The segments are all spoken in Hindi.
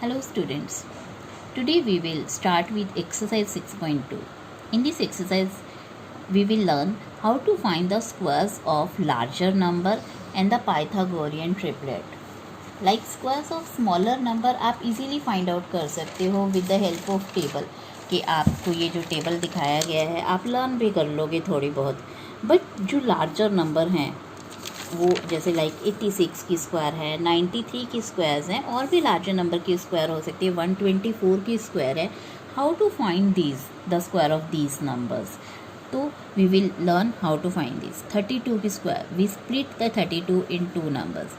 Hello students, today we will start with exercise 6.2. In this exercise we will learn how to find the squares of larger number and the Pythagorean triplet. Like squares of smaller number आप easily find out कर सकते हो with the help of table कि आपको ये जो टेबल दिखाया गया है आप लर्न भी कर लोगे थोड़ी बहुत, बट जो लार्जर नंबर हैं वो जैसे लाइक 86 की स्क्वायर है, 93 की स्क्वायर्स हैं, और भी लार्जर नंबर की स्क्वायर हो सकती है, 124 की स्क्वायर है. How to find these the square of these numbers. तो we will learn how to find this. 32 की square, we split the 32 into numbers.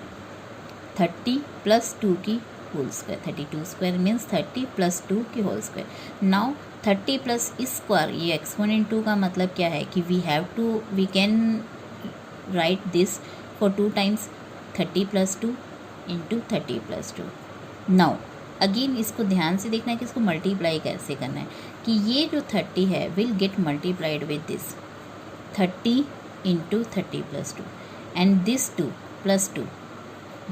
30 plus 2 की whole square, 32 square means 30 plus 2 की whole square. Now 30 plus square, ये एक्सपोनेंट 2 का मतलब क्या है कि we can write this for 2 times 30 plus 2 into 30 plus 2. now again इसको ध्यान से देखना है कि इसको मल्टीप्लाई कैसे करना है कि ये जो 30 है will get multiplied with this 30 into 30 plus 2 and this 2 plus 2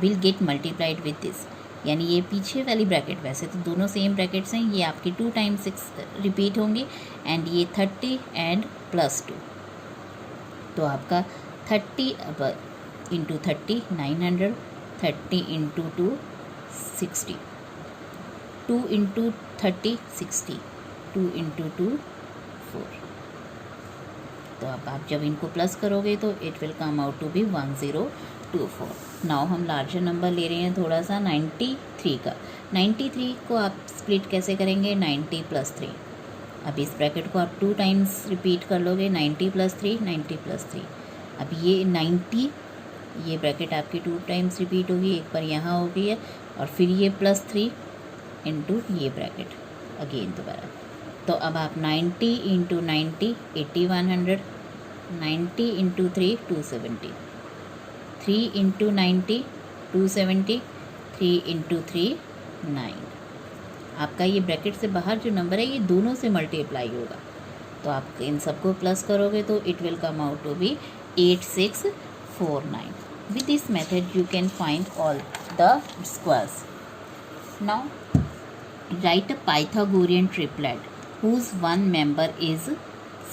will get multiplied with this. यानी ये पीछे वाली ब्रैकेट, वैसे तो दोनों सेम ब्रैकेट्स हैं, ये आपकी 2 times 6 रिपीट होंगे एंड ये 30 एंड प्लस 2. तो आपका 30 इंटू 30 900, 30 इंटू 2 60, 2 इंटू 30 60, 2 इंटू 2 4. तो अब आप जब इनको प्लस करोगे तो it will come out to be 1024. Now हम लार्जर नंबर ले रहे हैं थोड़ा सा 93 का. 93 को आप स्प्लिट कैसे करेंगे, 90 प्लस 3. अब इस ब्रैकेट को आप 2 टाइम्स रिपीट कर लोगे, 90 प्लस 3 90 प्लस 3. अब ये 90, ये ब्रैकेट आपकी 2 टाइम्स रिपीट होगी, एक बार यहाँ हो गई है और फिर ये प्लस 3 इंटू ये ब्रैकेट अगेन दोबारा. तो अब आप 90 इंटू 90 8100, 90 इंटू 3 270, 3 इंटू 90 270, 3 इंटू 3 9. आपका ये ब्रैकेट से बाहर जो नंबर है ये दोनों से मल्टीप्लाई होगा, तो आप इन सबको प्लस करोगे तो it will come out to be 8649. With this method you can find all the squares. Now write a Pythagorean triplet whose one member is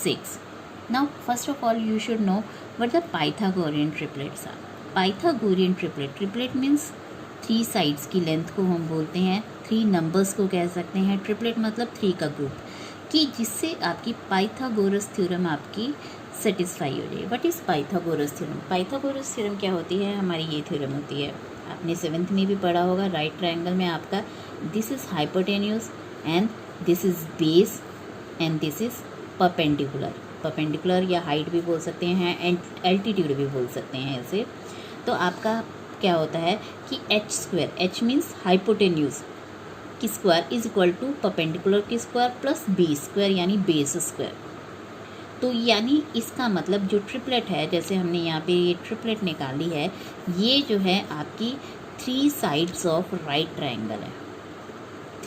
6. Now first of all you should know what the Pythagorean triplets are. Pythagorean triplet means 3 sides की लेंथ को हम बोलते हैं, 3 नंबर्स को कह सकते हैं. ट्रिपलेट मतलब 3 का ग्रुप, कि जिससे आपकी पाइथागोरस थ्योरम आपकी सेटिस्फाई हो जाए. बट इस पाइथागोरस थ्योरम क्या होती है, हमारी ये थ्योरम होती है, आपने 7th में भी पढ़ा होगा. राइट ट्रायंगल में आपका this is hypotenuse and this is base and this is perpendicular या हाइट भी बोल सकते हैं एंड एल्टीट्यूड भी बोल सकते हैं ऐसे. तो आपका क्या होता है कि H square, H means hypotenuse की square is equal to perpendicular की स्क्वायर प्लस बी स्क्वायर यानी बेस स्क्वायर. तो यानी इसका मतलब जो ट्रिपलेट है, जैसे हमने यहाँ पे ये ट्रिपलेट निकाली है, ये जो है आपकी 3 साइड्स ऑफ राइट ट्रायंगल है.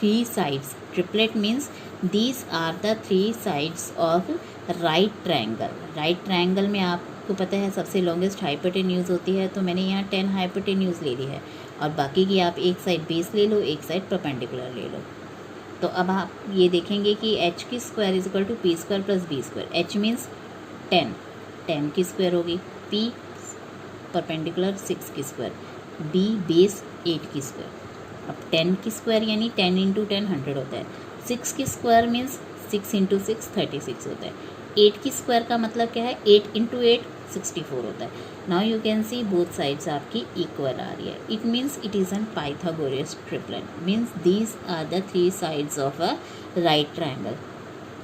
3 sides, triplet means these are the 3 sides of right triangle. Right triangle में आपको पता है सबसे लॉन्गेस्ट हाइपोटेन्यूज होती है, तो मैंने यहाँ 10 हाइपोटेन्यूज ले ली है और बाकी की आप एक साइड बेस ले लो, एक साइड परपेंडिकुलर ले लो. तो अब आप ये देखेंगे कि एच की square is equal to P square plus B square. H means 10 की स्क्वायर होगी, पी परपेंडिकुलर 6 की स्क्वायर, बी बेस 8 की स्क्वायर. अब 10 की स्क्वायर यानी 10 इंटू 10 100 होता है. 6 की स्क्वायर मीन्स 6 इंटू 6 36 होता है. 8 की स्क्वायर का मतलब क्या है, 8 इंटू 8 64 होता है. Now you can see both sides आपकी इक्वल आ रही है. It means it is an Pythagoras triplet, means these are the 3 sides of a right triangle.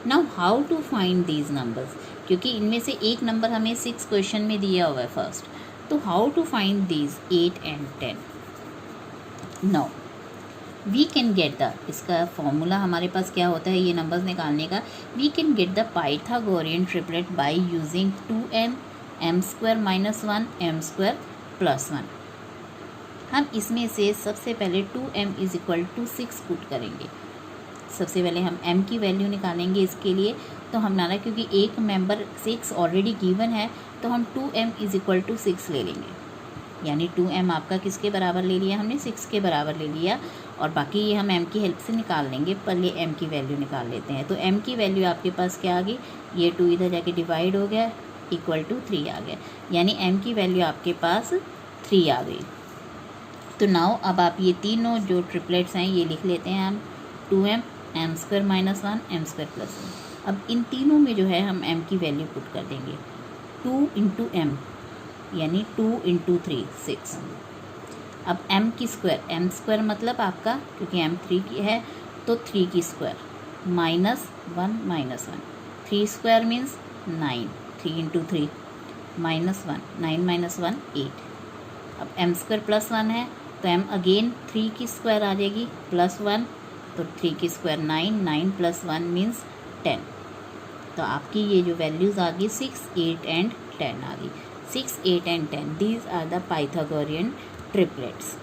Now how to find these numbers, क्योंकि इनमें से एक नंबर हमें 6 क्वेश्चन में दिया हुआ है फर्स्ट. तो how to find these 8 and 10. Now we can get the, इसका फॉर्मूला हमारे पास क्या होता है ये नंबर्स निकालने का. We can get the Pythagorean triplet by using 2m m square minus 1 m square plus 1. हम इसमें से सबसे पहले 2m is equal to 6 put करेंगे. सबसे पहले हम m की वैल्यू निकालेंगे इसके लिए. तो हमारा क्योंकि एक मेंबर 6 ऑलरेडी गिवन है तो हम 2m इज इक्वल टू 6 ले लेंगे. यानी 2m आपका किसके बराबर ले लिया हमने, 6 के बराबर ले लिया. और बाकी ये हम m की हेल्प से निकाल लेंगे, पहले m की वैल्यू निकाल लेते हैं। तो m की वैल्यू आपके पास क्या आ गई, ये 2 इधर जाके डिवाइड हो गया, इक्वल टू 3 आ गया, यानी m की वैल्यू आपके पास 3 आ गई। तो नाउ अब आप ये तीनों जो ट्रिपलेट्स हैं ये लिख लेते हैं हम, 2m m square minus 1 m square plus 1। अब इन तीनों में जो है हम m की वैल्यू पुट कर देंगे, 2 इंटू m यानी 2 इंटू 3 6। अब m की स्क्वायर मतलब आपका, क्योंकि m 3 की है तो 3 की square minus 1 3 square means 9, 3 into 3 minus 1, 9 minus 1 8। अब m स्क्वायर प्लस 1 है तो m अगेन 3 की स्क्वायर आ जाएगी प्लस 1, तो 3 की स्क्वायर 9, 9 प्लस 1 मीन्स 10। तो आपकी ये जो वैल्यूज़ आ गई 6, 8 एंड 10 आ गई। 6, 8 and 10 these are the Pythagorean triplets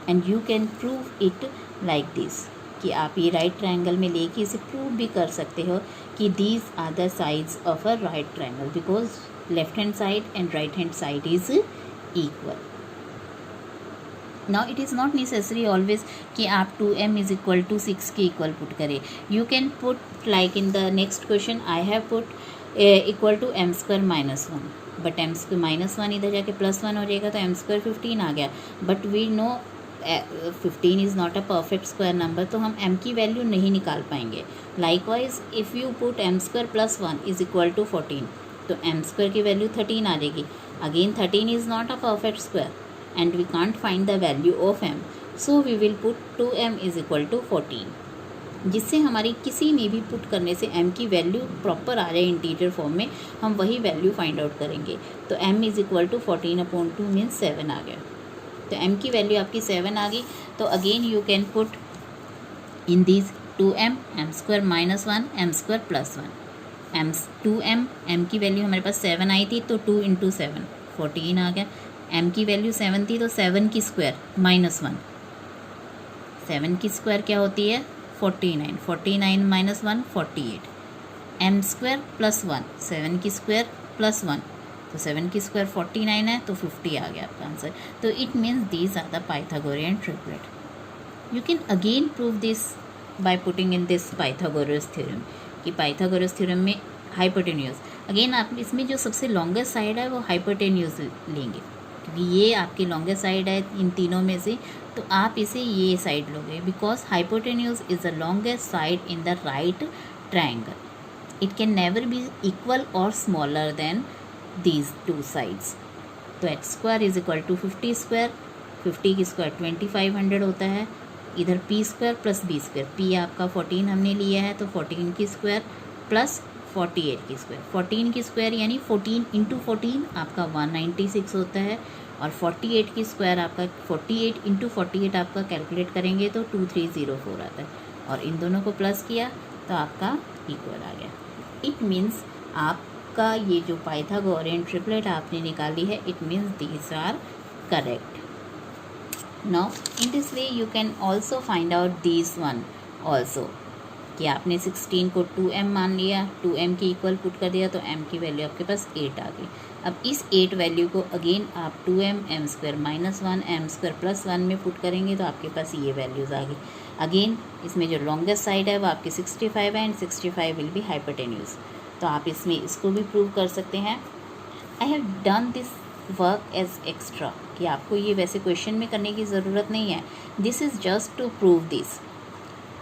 and you can prove it like this, कि आप ये राइट ट्रायंगल में लेके इसे प्रूव भी कर सकते हो कि these are the sides of a right triangle, because left hand side and right hand side is equal. Now it is not necessary always कि आप 2m इज इक्वल टू 6 के इक्वल पुट करें। You can put like in the next question I have put equal to m square minus 1, but m square minus 1 इधर जाके प्लस 1 हो जाएगा तो m स्क्वायर 15 आ गया, but we know 15 is not a perfect square number, तो हम m की वैल्यू नहीं निकाल पाएंगे। Likewise if you put m square plus 1 is equal to 14, तो m स्क्वायर की वैल्यू 13 आ जाएगी। Again 13 is not a perfect square and we can't find the value of m, so we will put 2m is equal to 14, जिससे हमारी किसी में भी पुट करने से m की वैल्यू प्रॉपर आ जाए इंटीजर फॉर्म में, हम वही वैल्यू फाइंड आउट करेंगे। तो m is equal to 14/2 means 7 आ गया, तो m की वैल्यू आपकी 7 आ गई। तो again you can put in this 2m m square minus 1 m square plus 1 2m m की वैल्यू हमारे पास 7 आई थी, तो 2 इंटू 7 14 आ गया। m की वैल्यू 7 थी तो 7 की स्क्वायर माइनस 1, 7 की स्क्वायर क्या होती है 49, 49 माइनस 1 48। m स्क्वायर प्लस 1, 7 की स्क्वायर प्लस 1, तो 7 की स्क्वायर 49 है तो 50 आ गया आपका आंसर। तो it means these are the Pythagorean triplet. You can again prove this by putting in this Pythagoras theorem, कि पाइथागोरस थ्योरम में हाइपोटेन्यूज, अगेन आप इसमें जो सबसे लॉन्गेस्ट साइड है वो हाइपोटेन्यूज लेंगे, क्योंकि ये आपकी लॉन्गेस्ट साइड है इन तीनों में से, तो आप इसे ये साइड लोगे, because hypotenuse is the longest side in the right triangle. It can never be equal or smaller than these two sides. तो x square is equal to 50 square, 50 की स्क्वायर 2500 होता है, इधर p square plus b square, p आपका 14 हमने लिया है तो 14 की स्क्वायर प्लस 48 की स्क्वायर, 14 की स्क्वायर यानी 14 इंटू 14 आपका 196 होता है, और 48 की स्क्वायर आपका 48 इंटू 48 आपका कैलकुलेट करेंगे तो 2304 आता है, और इन दोनों को प्लस किया तो आपका इक्वल आ गया। इट मीन्स आपका ये जो पाइथागोरियन ट्रिपलेट आपने निकाली है, it means these are correct. Now in this way you can also find out these one also, कि आपने 16 को 2m मान लिया, 2m की इक्वल पुट कर दिया तो m की वैल्यू आपके पास 8 आ गई। अब इस 8 वैल्यू को अगेन आप 2m m square minus 1 m square plus 1 में पुट करेंगे तो आपके पास ये वैल्यूज़ आ गई। अगेन इसमें जो लॉन्गेस्ट साइड है वो आपकी 65 है, एंड 65 विल बी हाइपोटेन्यूज, तो आप इसमें इसको भी प्रूव कर सकते हैं। I have done this work as extra, कि आपको ये वैसे क्वेश्चन में करने की ज़रूरत नहीं है, this is just to prove this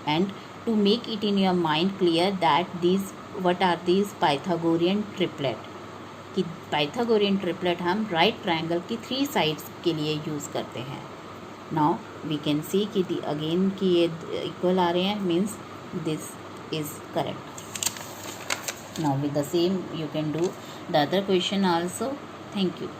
and to make it in your mind clear that these what are these Pythagorean triplet, कि Pythagorean triplet हम right triangle की 3 sides के लिए यूज़ करते हैं। Now we can see कि again कि ये equal आ रहे हैं, means this is correct. Now with the same you can do the other question also. Thank you.